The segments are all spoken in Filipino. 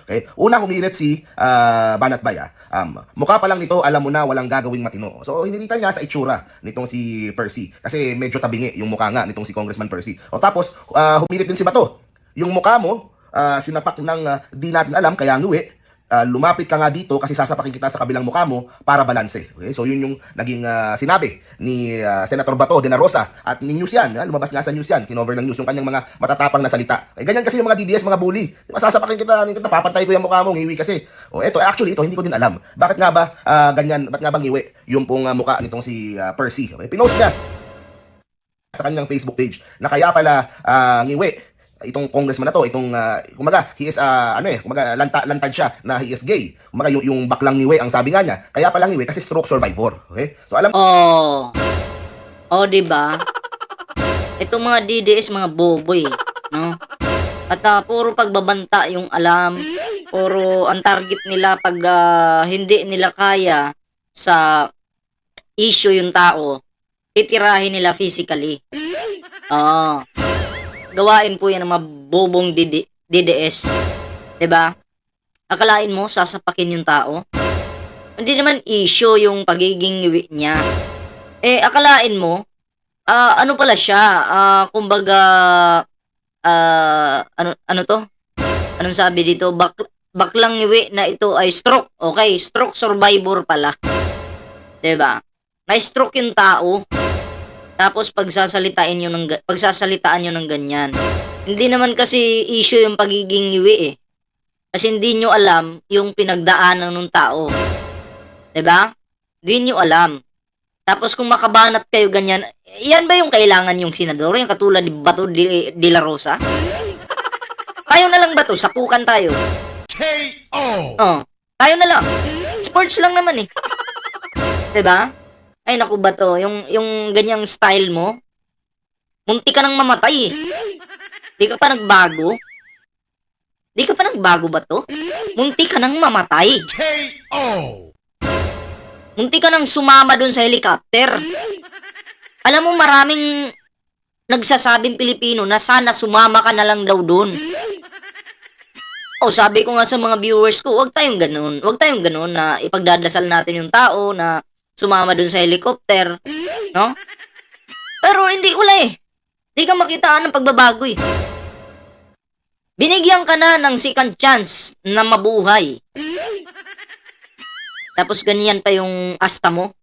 Okay? Una humirit si Banat Bay. Mukha pa lang nito, alam mo na walang gagawing matino. So hinilitan niya sa itsura nitong si Percy. Kasi medyo tabingi yung mukha nga nitong si Congressman Percy. O tapos, humirit din si Bato. Yung mukha mo, sinapak ng di natin alam, kaya nguwi. Lumapit ka nga dito kasi sasapakin kita sa kabilang mukha mo para balanse. Okay? So yun yung naging sinabi ni Senator Bato de la Rosa at ni News yan. Lumabas nga sa News yan. Kinover ng News yung kanyang mga matatapang na salita. Ganyan kasi yung mga DDS, mga bully. Diba, sasapakin kita, papantay ko yung mukha mo, ngiwi kasi. Ito, actually, ito, hindi ko din alam. Bakit nga ba ganyan, bakit nga ba ngiwi yung pong mukha nitong si Percy? Okay? Pinost niya sa kanyang Facebook page na kaya pala ngiwi itong congressman na to, kumaga, he is, kumaga, lantad siya na he is gay. Kumaga, yung baklang niwe, ang sabi nga niya, kaya pala niwe kasi stroke survivor. Okay? So, alam diba? Itong mga DDS, mga boboy, no? At puro pagbabanta yung alam, puro ang target nila pag hindi nila kaya sa issue yung tao, titirahin nila physically. Gawain po yan ng mga bobong DDS. Diba? Akalain mo, sasapakin yung tao? Hindi naman issue yung pagiging ngiwi niya. Akalain mo, ano pala siya? Kumbaga, ano to? Anong sabi dito? Baklang ngiwi na ito ay stroke. Okay, stroke survivor pala. Diba? Na-stroke yung tao. Tapos pagsasalitaan nyo ng ganyan. Hindi naman kasi issue yung pagiging ngiwi eh. Kasi hindi nyo alam yung pinagdaanan ng tao. 'Di ba? Hindi nyo alam. Tapos kung makabanat kayo ganyan, yan ba yung kailangan yung senador? Yung katulad ni Bato de la Rosa? Tayo na lang ba to? Sapukan tayo. KO! Tayo na lang. Sports lang naman eh. 'Di ba? Ay naku ba to, yung ganyang style mo, munti ka nang mamatay eh. Di ka pa nagbago? Di ka pa nagbago ba to? Munti ka nang mamatay. KO! Munti ka nang sumama dun sa helicopter. Alam mo maraming nagsasabing Pilipino na sana sumama ka na lang daw dun. Sabi ko nga sa mga viewers ko, wag tayong ganun. Wag tayong ganun na ipagdadasal natin yung tao na sumama dun sa helicopter, no? Pero hindi, wala eh. Hindi ka makitaan ng pagbabago eh. Binigyan ka na ng second chance na mabuhay. Tapos ganyan pa yung asta mo.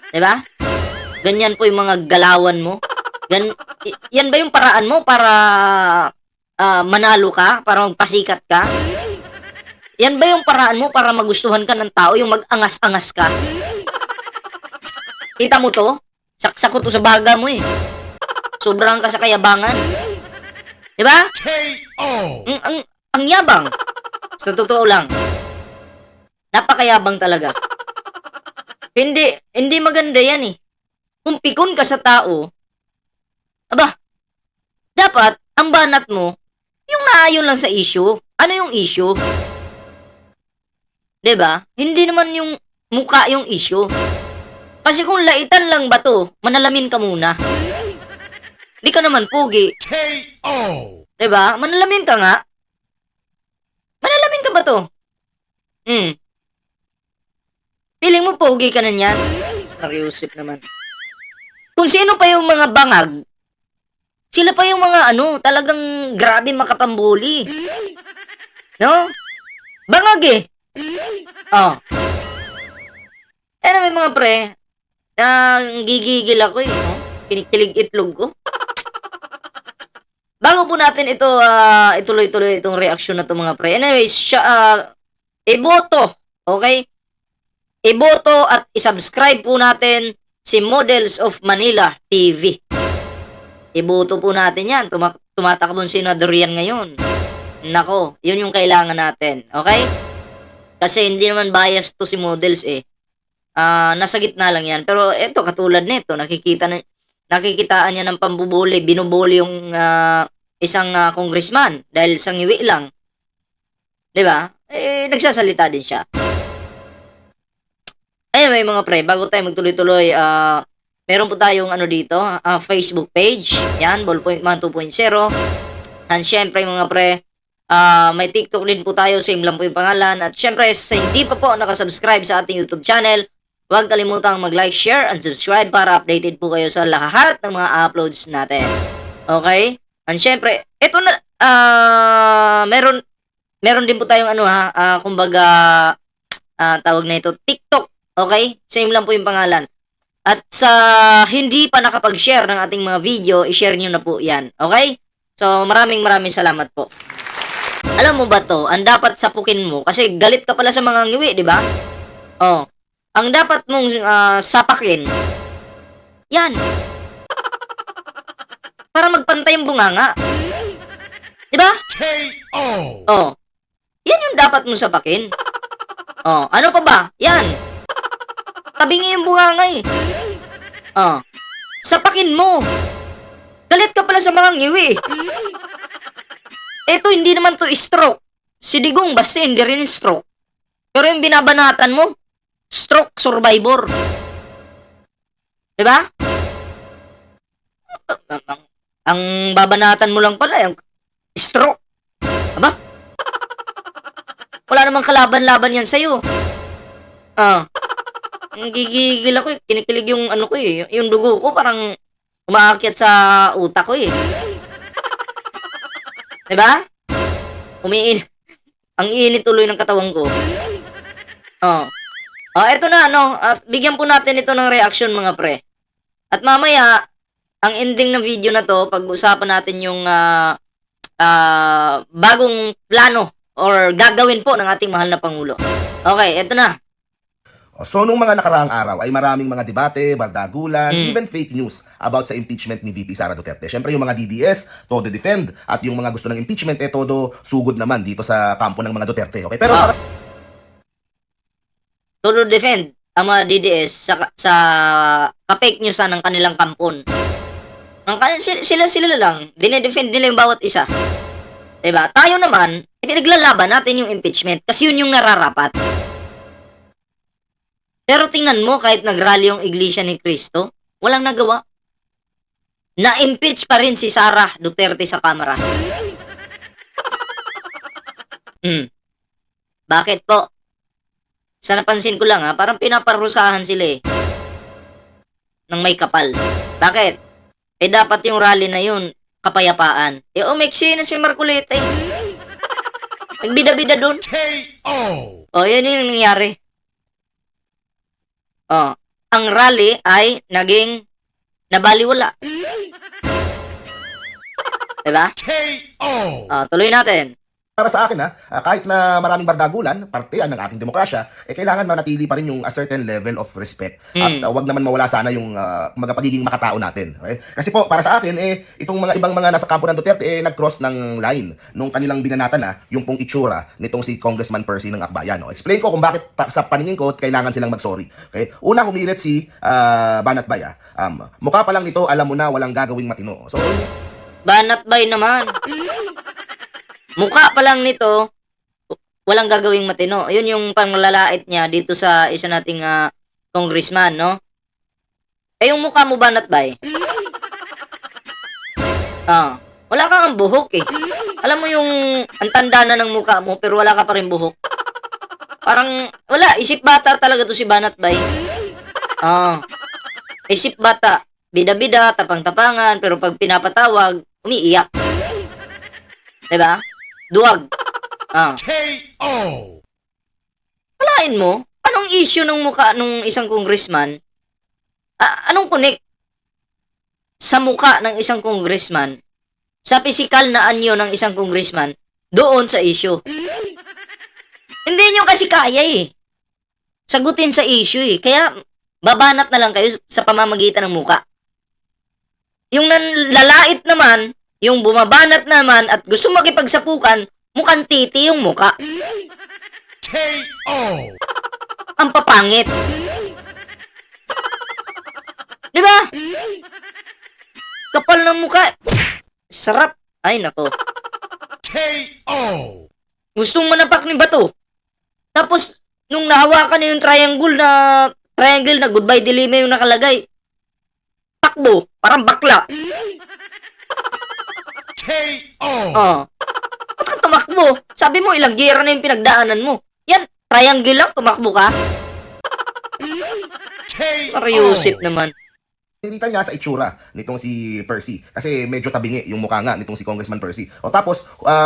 Diba? Ganyan po yung mga galawan mo. Yan ba yung paraan mo para manalo ka? Para magpasikat ka? Yan ba yung paraan mo para magustuhan ka ng tao? Yung mag-angas-angas ka? Kita mo to? Saksak ko to sa baga mo eh. Sobrang ka sa kayabangan. Diba? KO! Ang yabang. Sa totoo lang. Napakayabang talaga. Hindi maganda yan eh. Kung pikon ka sa tao, dapat, ang banat mo, yung naayon lang sa issue. Ano yung issue? Diba? Hindi naman yung mukha yung issue. Kasi kung laitan lang ba to, manalamin ka muna. Di ka naman pugi. KO! Diba? Manalamin ka nga. Manalamin ka ba to? Feeling mo pugi ka na niyan? Nakiusip naman. Kung sino pa yung mga bangag, sila pa yung mga talagang grabe makapambuli. No? Bangag eh. May mga pre, gigigil ako eh. No? Kinikilig itlog ko. Bago po natin ito, ituloy-tuloy itong reaksyon na to mga pre. Anyways, iboto. Okay? Iboto at isubscribe po natin si Models of Manila TV. Iboto po natin yan. Tumatakbong senador yan ngayon. Nako, yun yung kailangan natin. Okay? Kasi hindi naman bias to si Models eh. Nasa gitna lang yan. Pero eto, katulad nito, nakikitaan niya ng pambubuli, binubuli yung isang congressman dahil sa ngiwi lang. 'Di ba? Nagsasalita din siya. Anyway, mga pre, bago tayo magtuloy-tuloy, meron po tayong dito, Facebook page. Yan, Ballpoint Man 2.0. And syempre mga pre, May TikTok din po tayo, same lang po yung pangalan. At syempre, sa hindi pa po nakasubscribe sa ating YouTube channel, huwag kalimutang mag-like, share, and subscribe para updated po kayo sa lahat ng mga uploads natin. Okay? And syempre, ito na, meron din po tayong kumbaga, tawag na ito, TikTok. Okay? Same lang po yung pangalan. At sa hindi pa nakapag-share ng ating mga video, i-share nyo na po yan. Okay? So, maraming salamat po. Alam mo ba to, ang dapat sapukin mo, kasi galit ka pala sa mga ngiwi, di ba? Oh, ang dapat mong sapakin, yan. Para magpantay yung bunganga. Di ba? KO. Oh, yan yung dapat mong sapakin. Oh, ano pa ba? Yan. Tabingi yung bunganga eh. Oh, sapakin mo. Galit ka pala sa mga ngiwi. Eto, hindi naman to stroke. Si Digong basta hindi rin stroke. Pero yung binabanatan mo, stroke survivor. Diba? Ang babanatan mo lang pala, yung stroke. Aba? Wala namang kalaban-laban yan sa'yo. Gigigil ako eh. Kinikilig yung ano ko eh. Yung dugo ko parang umaakyat sa utak ko eh. Diba? Ang init tuloy ng katawan ko. Eto na, at bigyan po natin ito ng reaction, mga pre. At mamaya, ang ending ng video na to, pag-usapan natin yung bagong plano or gagawin po ng ating mahal na Pangulo. Okay, eto na. So, nung mga nakaraang araw ay maraming mga debate, bardagulan, even fake news about sa impeachment ni VP Sara Duterte. Siyempre, yung mga DDS, todo defend, at yung mga gusto ng impeachment, todo sugod naman dito sa kampo ng mga Duterte. Okay, pero Todo defend ang mga DDS sa ka-fake news ng kanilang kampon. Sila lang, dinedefend nila yung bawat isa. Diba? Tayo naman, pinaglalaban natin yung impeachment kasi yun yung nararapat. Pero tingnan mo, kahit nag-rally yung Iglesia ni Cristo, walang nagawa. Na-impeach pa rin si Sara Duterte sa kamera. Bakit po? Sa napansin ko lang parang pinaparusahan sila eh. Nang may kapal. Bakit? Dapat yung rally na yun, kapayapaan. Umeksi na si Marcoleta eh. Nagbida-bida dun. KO. Yan yung nangyari. Ang rally ay naging nabaliwala. Diba? KO. Tuloy natin. para sa akin kahit na maraming bardagulan, parte yan ng ating demokrasya, kailangan manatili pa rin yung a certain level of respect. At wag naman mawala sana yung pagiging makatao natin. Okay? Kasi po, para sa akin, itong mga ibang mga nasa kampo ng Duterte, nag-cross ng line nung kanilang binanatan yung pong itsura nitong si Congressman Percy ng Akbayan. No? Explain ko kung bakit sa paningin ko kailangan silang mag-sorry. Okay? Una, humirit si Banat Bay. Mukha pa lang nito, alam mo na walang gagawing matino. So, Banat Bay naman. Mukha pa lang nito, walang gagawing matino. Yun yung panglalait niya dito sa isa nating congressman, no? Yung mukha mo, Banat Bay? Wala kang buhok eh. Alam mo yung ang tanda na ng mukha mo pero wala ka pa rin buhok. Parang wala, isip bata talaga to si Banat Bay. Isip bata, bida-bida, tapang-tapangan, pero pag pinapatawag, umiiyak. Diba? Duwag. KO. Walain mo, anong issue ng mukha ng isang congressman? Anong connect sa mukha ng isang congressman, sa physical na anyo ng isang congressman, doon sa issue? Hindi nyo kasi kaya eh. Sagutin sa issue eh. Kaya, babanat na lang kayo sa pamamagitan ng mukha. Yung lalait naman, yung bumabanat naman at gusto makipagsapukan, mukhang titi yung mukha. KO. Ang papangit. Diba? Kapal ng mukha. Sarap. Ay, nako. KO. Gustong manapak ni Bato. Tapos, nung nahawakan na yung triangle na goodbye Dilima yung nakalagay, takbo, parang bakla. KO. Ba't ka tumakbo. Sabi mo, ilang gera na yung pinagdaanan mo. Yan, triangle lang, tumakbo ka. Para Yusip naman. Hinilitan niya sa itsura nitong si Percy. Kasi medyo tabingi yung mukha nga nitong si Congressman Percy. O tapos,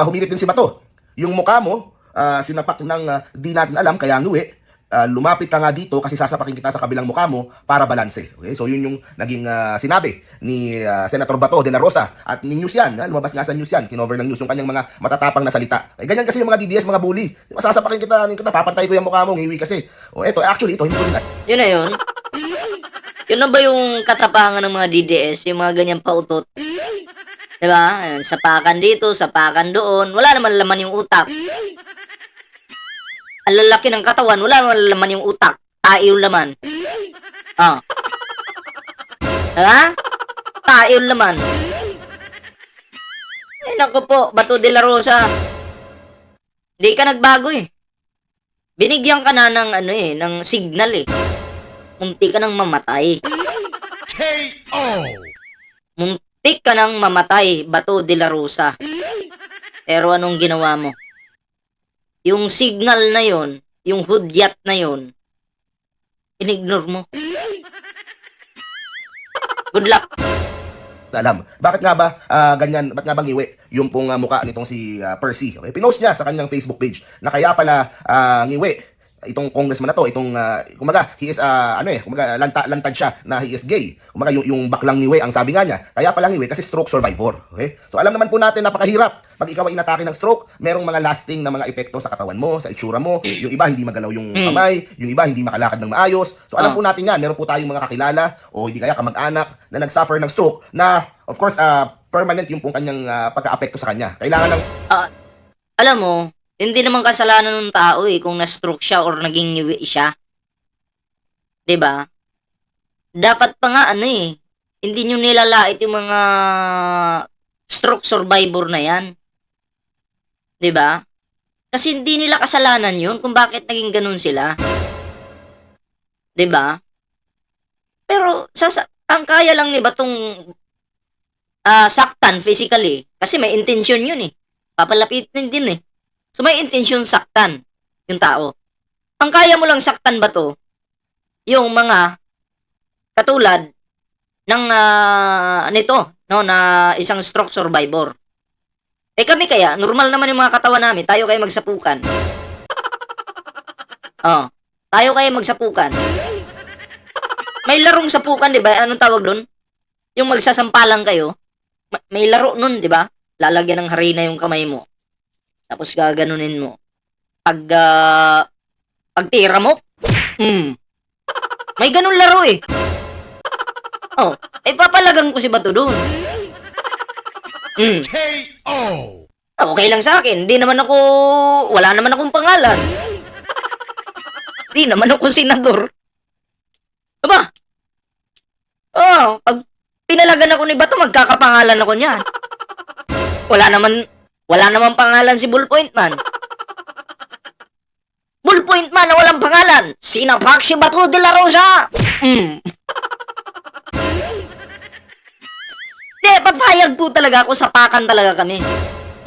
humirit din si Bato. Yung mukha mo, sinapak ng di natin alam, kaya nguwi. Lumapit ka nga dito kasi sasapakin kita sa kabilang mukha mo para balanse. Okay? So yun yung naging sinabi ni Senator Bato de la Rosa at ni News yan. Lumabas nga sa News yan. Kinover ng News yung kanyang mga matatapang na salita. Ganyan kasi yung mga DDS, mga bully. Sasapakin kita, papantay ko yung mukha mo, ngiwi kasi. O eto, actually, ito, hindi ko rin. Yun na yun. Yun na ba yung katapangan ng mga DDS? Yung mga ganyang pautot? Diba? Ayan, sapakan dito, sapakan doon. Wala naman laman yung utak. Ang lalaki ng katawan, wala naman laman yung utak. Tayo laman. Ah. Diba? Tayo laman. Ay, naku po, Bato de la Rosa. Hindi ka nagbago eh. Binigyan ka na ng ng signal eh. Muntik ka nang mamatay. KO. Muntik ka nang mamatay, Bato de la Rosa. Pero anong ginawa mo? Yung signal na yon, yung hudyat na yon, inignore mo. Good luck. Alam. Bakit nga ba ganyan, bakit nga ba ngiwi yung pong mukha nitong si Percy? Okay, pinost niya sa kanyang Facebook page na kaya pala ngiwi itong congressman na to, itong kumaga he is kumaga lantad siya na he is gay. Kumaga yung baklang ngiwi ang sabi nga niya. Kaya pala ngiwi kasi stroke survivor. Okay? So alam naman po natin napakahirap pag ikaw ay inatake ng stroke, merong mga lasting na mga epekto sa katawan mo, sa itsura mo. Yung iba hindi magalaw yung kamay, yung iba hindi makalakad ng maayos. So alam po natin nga, meron po tayong mga kakilala o hindi kaya kamag-anak na nag-suffer ng stroke na of course permanent yung pong kanyang pagka-apekto sa kanya. Kailangan ng Alam mo, hindi naman kasalanan ng tao eh kung na-stroke siya or naging ngiwi siya. 'Di ba? Dapat pa nga hindi nyo nilalait yung mga stroke survivor na yan. 'Di ba? Kasi hindi nila kasalanan yun kung bakit naging ganun sila. 'Di ba? Pero ang kaya lang ni Batong saktan physically kasi may intention yun eh. Papalapitin din eh. So may intention saktan yung tao. Ang kaya mo lang saktan ba to? Yung mga katulad ng nito, no, na isang stroke survivor. Eh kami kaya, normal naman yung mga katawan namin, tayo kaya magsapukan. Oh, tayo kaya magsapukan. May larong sapukan, 'di ba? Anong tawag doon? Yung magsasampalan kayo. May laro nun, 'di ba? Lalagyan ng harina yung kamay mo. Tapos gaganunin mo. Pagtira mo, may ganun laro eh. Oh, papalagang ko si Bato doon. KO. Okay lang sa akin. Wala naman akong pangalan. Hindi naman ako senador. Aba? Oh, pag pinalagan ako ni Bato, magkakapangalan ako niyan. Wala naman pangalan si Bullpoint Man. Bullpoint Man na walang pangalan. Sinapak si Bato de la Rosa. Papayag po talaga ako, sapakan talaga kami.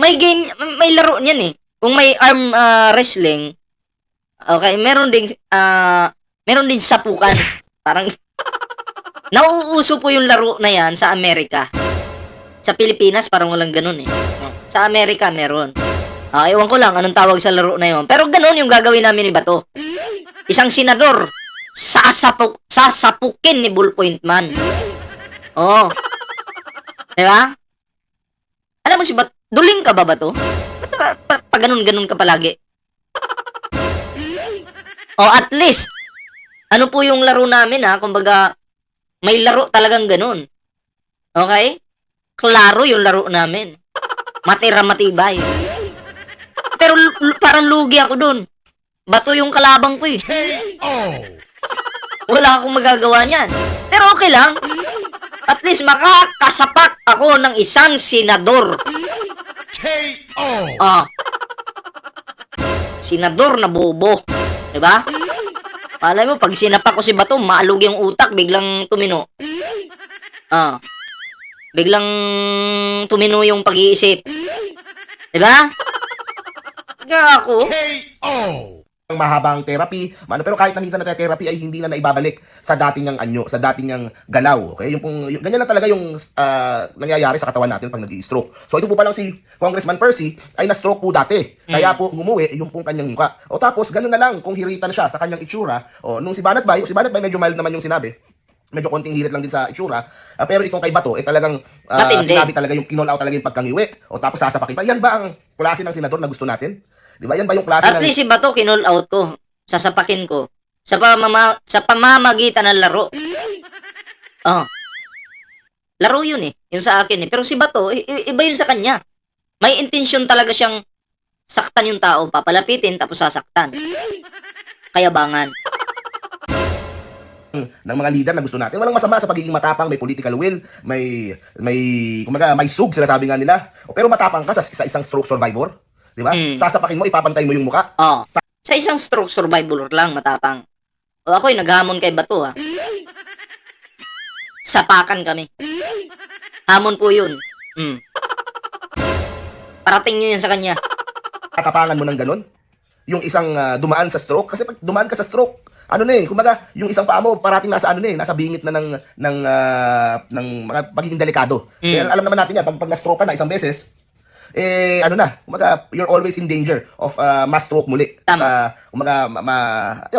May game, may laro niyan eh. Kung may arm wrestling, okay, meron din sapukan. Parang nauuso po yung laro na yan sa Amerika. Sa Pilipinas parang walang ganun eh. Sa Amerika meron. Ewan ko lang anong tawag sa laro na yon. Pero ganun yung gagawin namin ni Bato. Isang senador, sasapukin ni Bullpoint Man. Oh. Diba? Alam mo si Bato, duling ka ba Bato? Ba't pa ganun-ganun ka palagi? At least, ano po yung laro namin kumbaga, may laro talagang ganun. Okay? Klaro yung laro namin. Matibay. Pero parang lugi ako dun. Bato yung kalabang ko eh. KO. Wala akong magagawa niyan. Pero okay lang. At least makakasapak ako ng isang senador. KO. Senador na bobo. Diba? Malay mo, pag sinapak ko si Bato, maalog yung utak, biglang tumino. Biglang tumino yung pag-iisip. Diba? Ako. KO. Ang mahabang therapy, pero kahit na minsan na therapy ay hindi na naibabalik sa dating niyang anyo, sa dating niyang galaw. Okay? Ganyan lang talaga yung nangyayari sa katawan natin pag nag-i-stroke. So ito po pa lang si Congressman Percy ay na-stroke po dati. Kaya po umuwi yung pong kanyang muka. O tapos ganun na lang kung hiritan siya sa kanyang itsura. O nung si Banat Bay medyo mild naman yung sinabi. Medyo konting hirit lang din sa itsura. Pero itong kay Bato, talagang Matindi. sinabi talaga yung kinol out talaga yung pagkangiwi. O tapos sasapakin pa. Yan ba ang klase ng senador na gusto natin? Di ba? Yan ba yung klase At ng... least si Bato, kinall out ko. Sasapakin ko. Sa pamamagitan ng laro. Oh. Laro yun eh. Yung sa akin eh. Pero si Bato, iba yun sa kanya. May intensyon talaga siyang saktan yung tao. Papalapitin, tapos sasaktan. Kayabangan. ng mga leader na gusto natin. Walang masama sa pagiging matapang, may political will, kumaga, may sug, sila sabi nga nila. Pero matapang ka sa isang stroke survivor. Di ba? Sasapakin mo, ipapantay mo yung muka. Oh. Sa isang stroke survivor lang, matapang. O ako'y naghamon kay Bato ha. Sapakan kami. Hamon po yun. Parating nyo yan sa kanya. Tatapangan mo ng ganun. Yung isang dumaan sa stroke. Kasi pag dumaan ka sa stroke, kumaga, yung isang paa mo parating nasa nasa bingit na ng mga pagiging delikado. Kaya alam naman natin yan, pag na-stroke ka na isang beses, kumaga, you're always in danger of ma-stroke muli. Tama. Kumaga,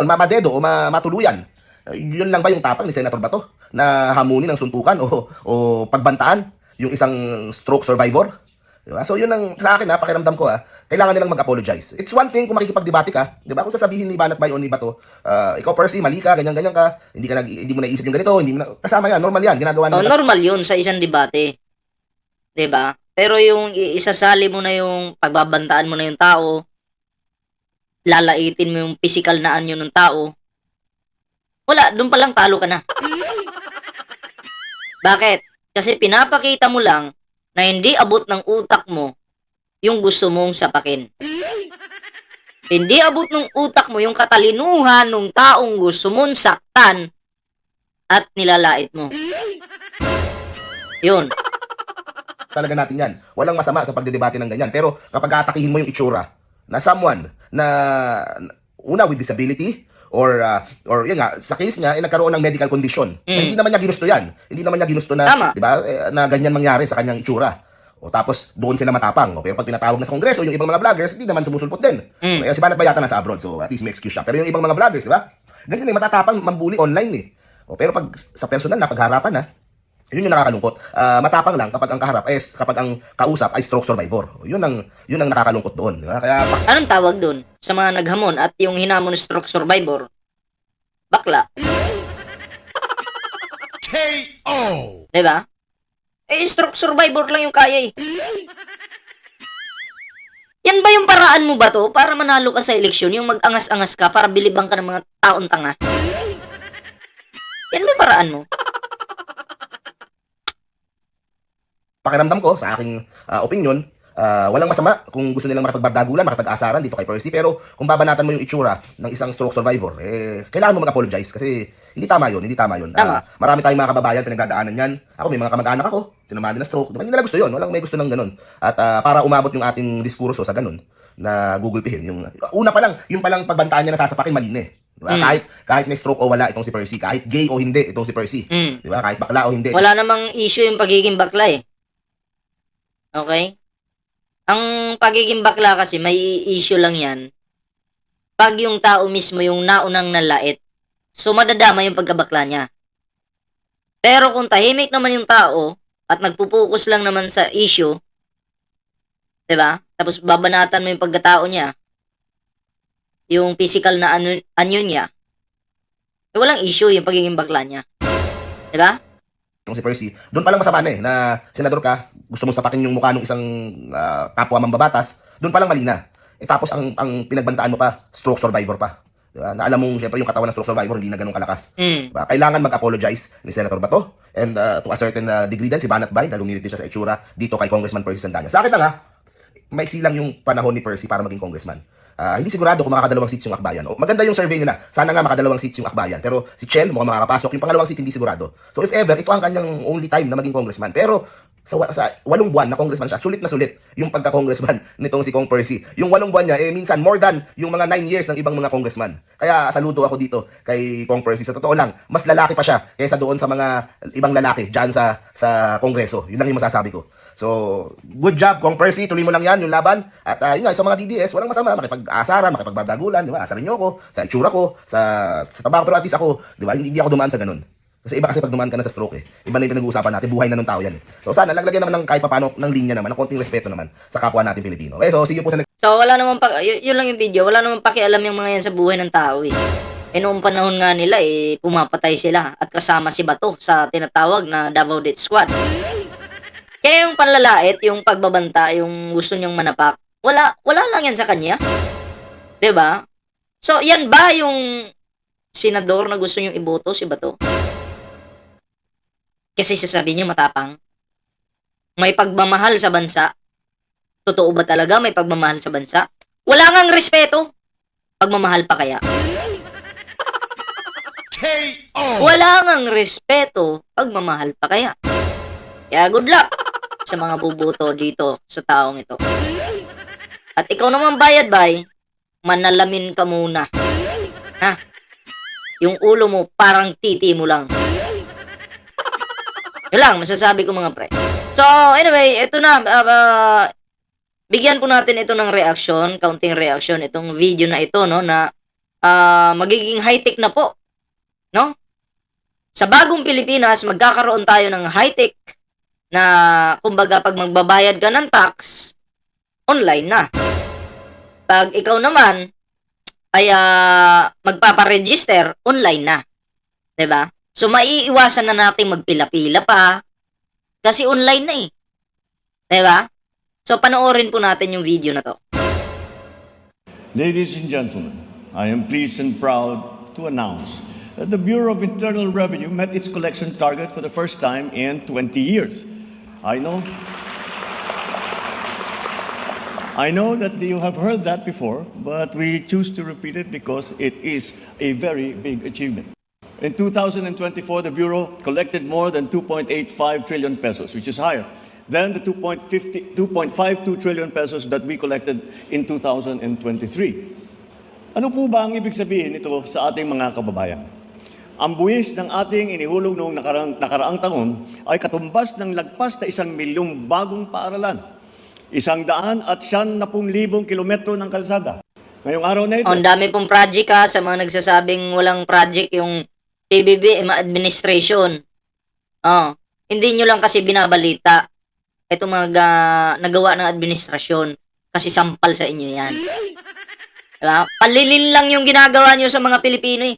madedo o matuluyan. Yun lang ba yung tapang ni Senator Bato? Na hamunin ng suntukan o pagbantaan yung isang stroke survivor? Diba? So yun ang sa akin pakiramdam ko kailangan nilang mag-apologize. It's one thing kung makikipagdebate ka, 'di ba? Kung sasabihin ni Banat Bay o ni Bato, ikaw Percy, mali ka, ganyan ka, hindi mo naisip yung ganito, hindi mo na, kasama yan, normal yan, ginagawa Oh, nila. normal yun sa isang debate. 'Di ba? Pero yung isasali mo na yung pagbabantaan mo na yung tao, lalaitin mo yung physical na anyo ng tao, wala, doon pa lang talo ka na. Bakit? Kasi pinapakita mo lang na hindi abot ng utak mo yung gusto mong sapakin. Hindi abot ng utak mo yung katalinuhan ng taong gusto mong saktan at nilalait mo. Yun. Talaga natin yan. Walang masama sa pagdedebate ng ganyan. Pero kapag atakihin mo yung itsura na someone na una with disability or yun nga, sa case niya, nagkaroon ng medical condition. Na hindi naman niya ginusto yan. Hindi naman niya ginusto na, Tama. di ba, na ganyan mangyari sa kanyang itsura. O tapos, doon sila matapang. O, pero pag pinatawag na sa kongreso, yung ibang mga vloggers, hindi naman sumusulpot din. Kaya si Banat Bay yata nasa abroad, so at least may excuse siya. Pero yung ibang mga vloggers, di ba? Ganyan matatapang mambuli online O, pero pag sa personal na, pagharapan yun yung nakakalungkot. Matapang lang kapag ang kaharap kapag ang kausap ay stroke survivor. Yun ang nakakalungkot doon, di ba? Kaya Anong tawag doon sa mga naghamon at yung hinamon stroke survivor? Bakla. KO. Diba? Stroke survivor lang yung kaya eh. Yan ba yung paraan mo ba to para manalo ka sa eleksyon? Yung mag-angas-angas ka para bilibang ka ng mga taon tanga? Yan ba yung paraan mo? pakiramdam ko, sa aking opinion, walang masama kung gusto nilang makipagbardagulan, makipag-asaran dito kay Percy. Pero kung babanatan mo yung itsura ng isang stroke survivor, kailangan mo mag-apologize kasi hindi tama yun. Tama. Marami tayong mga kababayan pinagdadaanan yan. Ako, may mga kamag-anak ako, tinamadi na stroke. Diba? Hindi nila gusto yun. Walang may gusto ng ganun. At para umabot yung ating diskurso sa ganun, na gugulpihin. Yung, una pa lang, yung palang pagbantaan niya na sasapakin, mali na Diba? Kahit may stroke o wala itong si Percy, kahit gay o hindi itong si Percy, diba? Kahit bakla o hindi. Wala namang issue yung pagiging bakla eh. Okay? Ang pagiging bakla kasi may issue lang yan pag yung tao mismo yung naunang nalait. So madadama yung pagkabakla niya. Pero kung tahimik naman yung tao at nagpupokus lang naman sa issue, 'di ba? Tapos babanatan mo yung pagkatao niya, yung physical na anyo niya, walang issue yung pagiging bakla niya. 'Di ba? Yung si Percy, doon pa lang masama na senador ka, gusto mong sapakin yung mukha ng isang kapwa mambabatas, doon pa lang mali na. Tapos ang pinagbantaan mo pa, stroke survivor pa. Diba? Na alam mong siyempre yung katawan ng stroke survivor hindi na ganun kalakas. Diba? Kailangan mag-apologize ni Senator Bato and to a certain degree din si Banat Bay na lumilit din siya sa itsura dito kay Congressman Percy Sandanya. Sa akin lang maiksi lang yung panahon ni Percy para maging congressman. Hindi sigurado kung makakadalawang seats yung akbayan. Maganda yung survey nila. Sana nga makadalawang seats yung akbayan. Pero si Chel mukhang makakapasok. Yung pangalawang seat hindi sigurado. So if ever, ito ang kanyang only time na maging congressman. Pero sa 8 buwan na congressman siya, sulit na sulit yung pagka-congressman nitong si Kong Percy. Yung 8 buwan niya, minsan more than yung mga 9 years ng ibang mga congressman. Kaya saludo ako dito kay Kong Percy. Sa totoo lang, mas lalaki pa siya kaysa doon sa mga ibang lalaki dyan sa kongreso. Yun lang yung masasabi ko. So, good job, Kong Percy. Tuloy mo lang yan, yung laban. At yun nga, sa mga DDS, walang masama. Makipag-asaran, makipagbardagulan, di ba? Asarin niyo ako, sa itsura ko, sa tabako. Pero at least ako, di ba? Hindi ako dumaan sa ganun. Kasi iba kasi pag dumaan ka na sa stroke iba na yung pinag-uusapan natin, buhay na ng tao yan So sana naglagyan naman ng kahit papano ng linya naman, ng konting respeto naman sa kapwa natin Pilipino. Okay, so see you po sa next. So wala naman yun lang yung video, wala naman pakialam yung mga yan sa buhay ng tao eh. Noong panahon nga nila pumapatay sila at kasama si Bato sa tinatawag na Davao Death Squad. Kaya yung panlalait, yung pagbabanta, yung gusto niyang manapak, wala lang yan sa kanya. 'Di ba? So yan ba yung senador na gusto niyong iboto si Bato? Kasi sasabihin niyo matapang. May pagmamahal sa bansa. Totoo ba talaga may pagmamahal sa bansa? Wala ngang respeto. Pagmamahal pa kaya? KO! Wala ngang respeto. Pagmamahal pa kaya? Kaya good luck sa mga buboto dito sa taong ito. At ikaw naman bayad bay, manalamin ka muna. Ha? Yung ulo mo parang titi mo lang. Yun lang, masasabi ko mga pre. So, anyway, ito na. Bigyan po natin ito ng reaction, counting reaction, itong video na ito, no, na magiging high-tech na po. No? Sa bagong Pilipinas, magkakaroon tayo ng high-tech na, kumbaga, pag magbabayad ka ng tax, online na. Pag ikaw naman, ay magpaparegister, online na. 'Di ba? So, maiiwasan na natin magpila-pila pa. Kasi online na eh. Diba? So, panoorin po natin yung video na to. Ladies and gentlemen, I am pleased and proud to announce that the Bureau of Internal Revenue met its collection target for the first time in 20 years. I know that you have heard that before, but we choose to repeat it because it is a very big achievement. In 2024, the Bureau collected more than 2.85 trillion pesos, which is higher than the 2.52 trillion pesos that we collected in 2023. Ano po ba ang ibig sabihin nito sa ating mga kababayan? Ang buwis ng ating inihulog noong nakaraang taon ay katumbas ng lagpas na 1 milyong bagong paaralan, 100,000 at 90,000 kilometro ng kalsada. Ngayong araw na ito, Ang dami pong project ha, sa mga nagsasabing walang project yung PBBM administration. Hindi nyo lang kasi binabalita itong mga nagawa ng administrasyon kasi sampal sa inyo yan. Diba? Palilin lang yung ginagawa nyo sa mga Pilipino eh.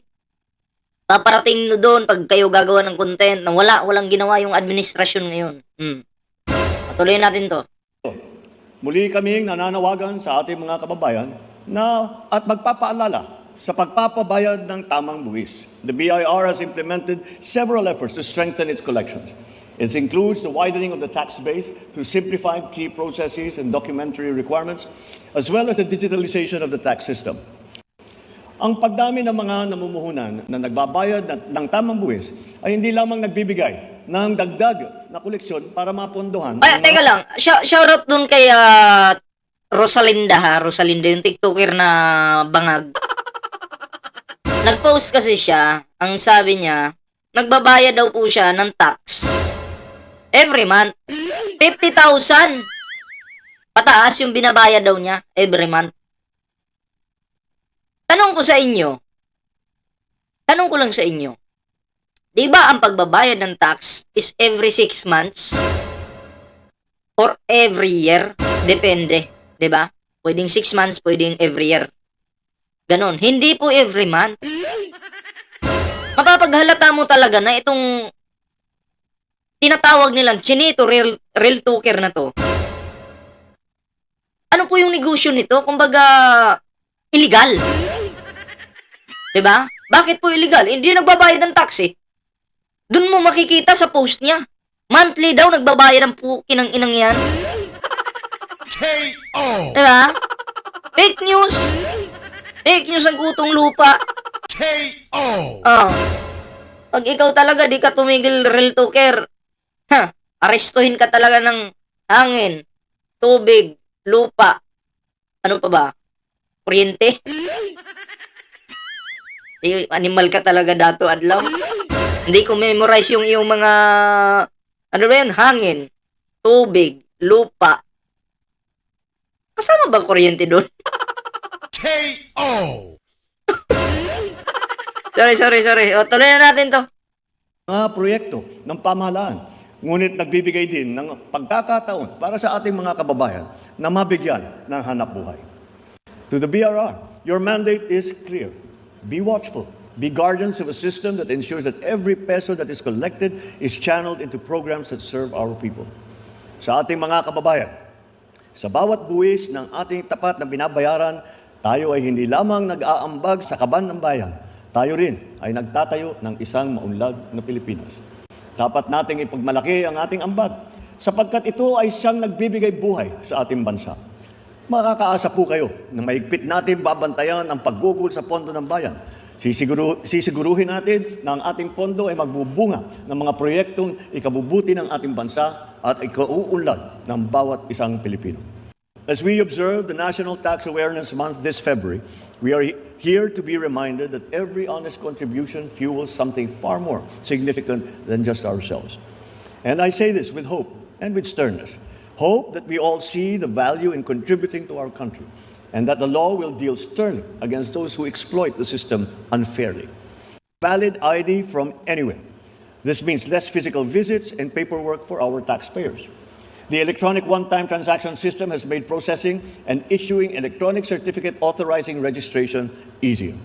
Paparating nyo doon pag kayo gagawa ng content na walang ginawa yung administrasyon ngayon. Patuloy natin to. muli kaming nananawagan sa ating mga kababayan at magpapaalala sa pagpapabayad ng tamang buwis. The BIR has implemented several efforts to strengthen its collections. It includes the widening of the tax base through simplified key processes and documentary requirements, as well as the digitalization of the tax system. Ang pagdami ng mga namumuhunan na nagbabayad ng tamang buwis ay hindi lamang nagbibigay ng dagdag na koleksyon para mapondohan. Ay, teka lang. Shoutout dun kay Rosalinda ha. Rosalinda, yung TikToker na bangag. Nag-post kasi siya, ang sabi niya, nagbabayad daw po siya ng tax every month. 50,000! Pataas yung binabayad daw niya every month. Tanong ko lang sa inyo, di ba ang pagbabayad ng tax is every 6 months? Or every year? Depende, di ba? Pwedeng 6 months, pwedeng every year. Ganon. Hindi po every month. Mapapaghalata mo talaga na itong tinatawag nilang chinito real talker na to. Ano po yung negosyo nito? Kumbaga, illegal. Diba? Bakit po illegal? Hindi nagbabayad ng tax eh. Doon mo makikita sa post niya. Monthly daw nagbabayad ng pukinang inang yan. KO! Diba? Fake news. Fake news ang kutong lupa. KO! Pag ikaw talaga di ka tumigil real talker, Arestuhin ka talaga ng hangin, tubig, lupa, ano pa ba? Kuryente? Animal ka talaga dato adlaw. Hindi ko memorize yung iyong mga ano ba yun? Hangin, tubig, lupa. Kasama ba kuryente doon? KO. Sorry. O, tuloy na natin to. Mga proyekto ng pamahalaan. Ngunit nagbibigay din ng pagkakataon para sa ating mga kababayan na mabigyan ng hanap buhay. To the BRR, your mandate is clear. Be watchful. Be guardians of a system that ensures that every peso that is collected is channeled into programs that serve our people. Sa ating mga kababayan, sa bawat buwis ng ating tapat na binabayaran, tayo ay hindi lamang nag-aambag sa kaban ng bayan, tayo rin ay nagtatayo ng isang maunlad na Pilipinas. Dapat nating ipagmalaki ang ating ambag sapagkat ito ay siyang nagbibigay buhay sa ating bansa. Makakaasa po kayo na mahigpit natin babantayan ang paggugol sa pondo ng bayan. Sisiguruhin natin na ang ating pondo ay magbubunga ng mga proyektong ikabubuti ng ating bansa at ikauunlad ng bawat isang Pilipino. As we observe the National Tax Awareness Month this February, we are here to be reminded that every honest contribution fuels something far more significant than just ourselves. And I say this with hope and with sternness. Hope that we all see the value in contributing to our country and that the law will deal sternly against those who exploit the system unfairly. Valid ID from anywhere. This means less physical visits and paperwork for our taxpayers. The electronic one-time transaction system has made processing and issuing electronic certificate authorizing registration easier.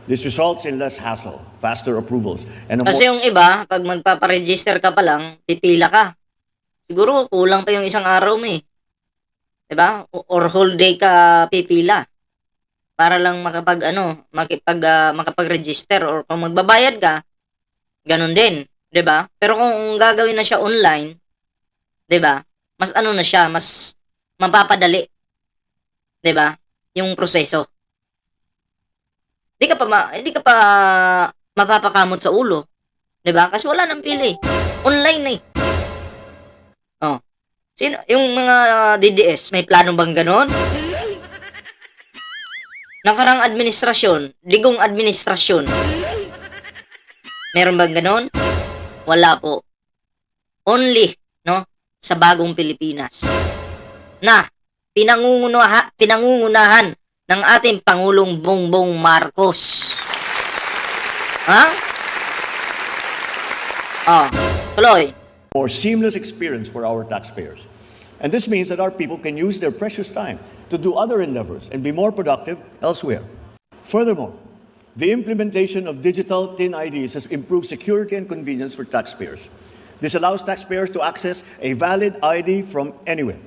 This results in less hassle, faster approvals, and a more... Kasi yung iba, pag magpaparegister ka pa lang, pipila ka. Siguro, kulang pa yung isang araw mo eh. Diba? Or whole day ka pipila. Para lang makapag-register. Or kung magbabayad ka, ganun din. Diba? Pero kung gagawin na siya online, diba? Mas na siya, mas mapapadali. 'Di ba? Yung proseso. Hindi ka pa mapapakamot sa ulo. 'Di ba? Kasi wala nang pili. Online na eh. Oh. Sino yung mga DDS, may plano bang ganon? Nakarang administrasyon, digong administrasyon. Meron bang ganon? Wala po. Only, no? Sa bagong Pilipinas na pinangungunahan ng ating Pangulong Bongbong Marcos. Ha? Tuloy. more seamless experience for our taxpayers. And this means that our people can use their precious time to do other endeavors and be more productive elsewhere. Furthermore, the implementation of digital TIN IDs has improved security and convenience for taxpayers. This allows taxpayers to access a valid ID from anywhere.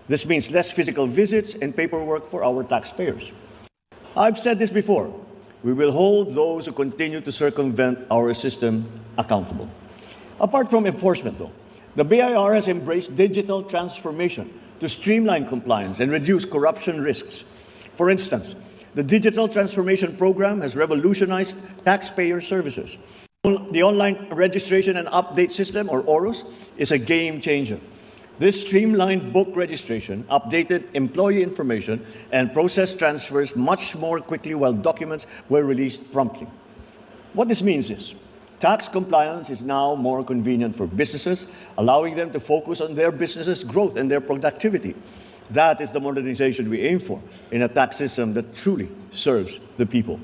This means less physical visits and paperwork for our taxpayers. I've said this before. We will hold those who continue to circumvent our system accountable. Apart from enforcement, though, the BIR has embraced digital transformation to streamline compliance and reduce corruption risks. For instance, the Digital Transformation Program has revolutionized taxpayer services. The online registration and update system, or ORUS, is a game changer. This streamlined book registration, updated employee information, and process transfers much more quickly while documents were released promptly. What this means is, tax compliance is now more convenient for businesses, allowing them to focus on their business's growth and their productivity. That is the modernization we aim for in a tax system that truly serves the people.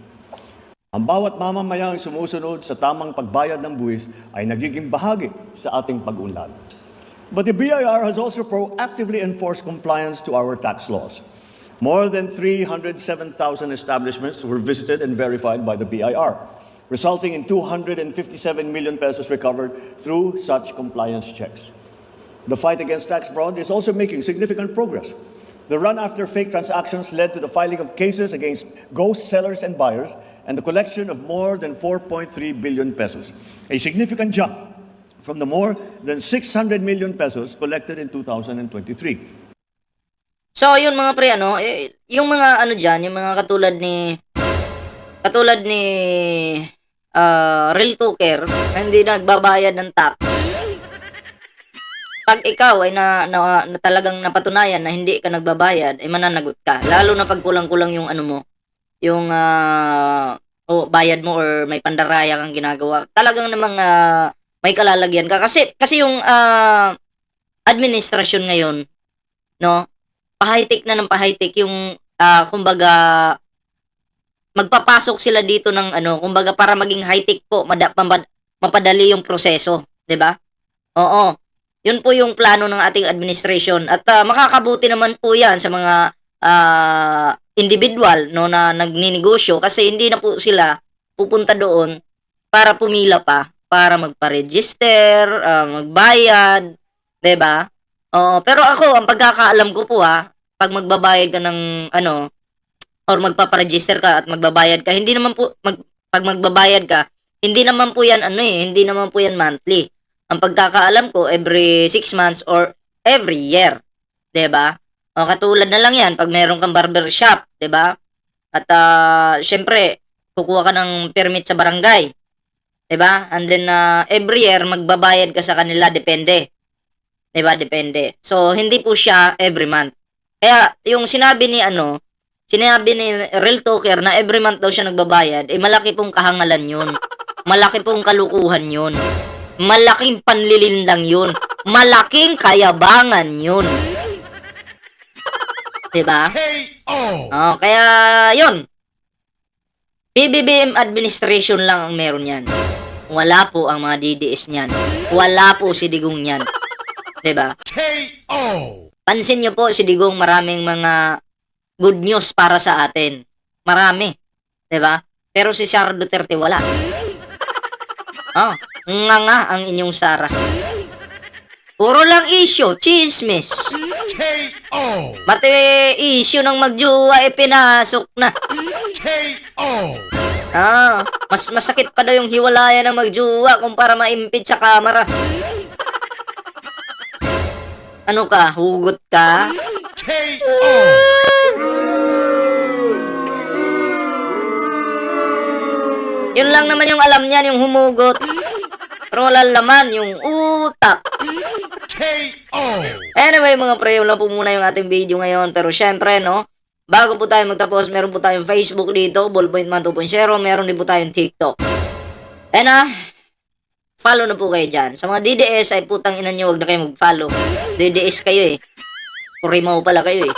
Ang bawat mamamayang sumusunod sa tamang pagbayad ng buwis ay nagiging bahagi sa ating pag-unlad. But the BIR has also proactively enforced compliance to our tax laws. More than 307,000 establishments were visited and verified by the BIR, resulting in 257 million pesos recovered through such compliance checks. The fight against tax fraud is also making significant progress. The run after fake transactions led to the filing of cases against ghost sellers and buyers and the collection of more than 4.3 billion pesos, a significant jump from the more than 600 million pesos collected in 2023. So, yun mga pre, yung mga dyan, yung mga katulad ni Real Cooker, na hindi na nagbabayad ng tax. pag ikaw ay na talagang napatunayan na hindi ka nagbabayad, ay mananagot ka. Lalo na pag kulang-kulang yung ano mo, yung bayad mo or may pandaraya kang ginagawa. Talagang namang may kalalagyan ka. Kasi yung administrasyon ngayon, no, pa-high-tech na ng pa-high-tech yung kumbaga magpapasok sila dito ng ano, kumbaga para maging high-tech po, mapadali yung proseso, 'di ba? Oo. Yun po yung plano ng ating administration at makakabuti naman po 'yan sa mga individual no na nagninegosyo kasi hindi na po sila pupunta doon para pumila pa para magpa-register, magbayad, 'di ba? Oo, pero ako ang pagkakaalam ko po pag magbabayad ka ng ano or magpapa-register ka at magbabayad ka, hindi naman po pag magbabayad ka, hindi naman po 'yan ano hindi naman po 'yan monthly. Ang pagkakaalam ko every 6 months or every year, 'di ba? O katulad na lang 'yan pag meron kang barber shop, 'di ba? At syempre kukuha ka ng permit sa barangay, 'di ba? And then every year magbabayad ka sa kanila depende. 'Di ba? Depende. So hindi po siya every month. Kaya yung sinabi ni Real Talker na every month daw siya nagbabayad, malaki pong kahangalan 'yun. Malaki pong kalukuhan 'yun. Malaking panlilindang 'yun. Malaking kayabangan 'yun. 'Di ba? KO. Oh, kaya 'yun. PBBM administration lang ang meron 'yan. Wala po ang mga DDS niyan. Wala po si Digong niyan. 'Di ba? KO. Pansin niyo po si Digong, maraming mga good news para sa atin. Marami, 'di ba? Pero si Sara Duterte wala. Oh, nga ang inyong Sara. Puro lang issue, chismis. KO. Pati issue ng magjuwa pinasok na. KO. Mas masakit pa daw yung hiwalayan ng magjuwa kumpara ma-impeach sa kamera. Ano ka, hugot ka? KO. Yun lang naman yung alam niyan, yung humugot. Pero wala laman, yung utak. KO. Anyway, mga pre, yun lang po muna yung ating video ngayon. Pero syempre, no, bago po tayo magtapos, meron po tayong Facebook dito, Ballpoint Man 2.0, meron din po tayong TikTok. And follow na po kayo dyan. Sa mga DDS ay putang ina nyo, huwag na kayo mag-follow. DDS kayo eh. Kurimaw pala kayo eh.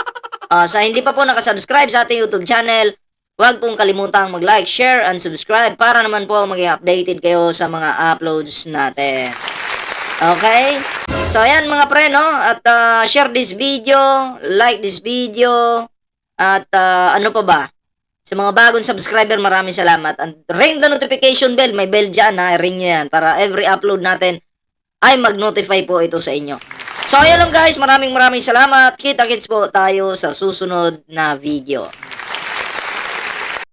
Sa hindi pa po nakasubscribe sa ating YouTube channel, huwag pong kalimutang mag-like, share, and subscribe para naman po maging updated kayo sa mga uploads natin. Okay? So, ayan mga pre, no? At share this video, like this video, at ano pa ba? Sa mga bagong subscriber, maraming salamat. And ring the notification bell. May bell dyan, ring nyo yan. Para every upload natin ay mag-notify po ito sa inyo. So, ayan lang guys. Maraming salamat. Kita-kits po tayo sa susunod na video.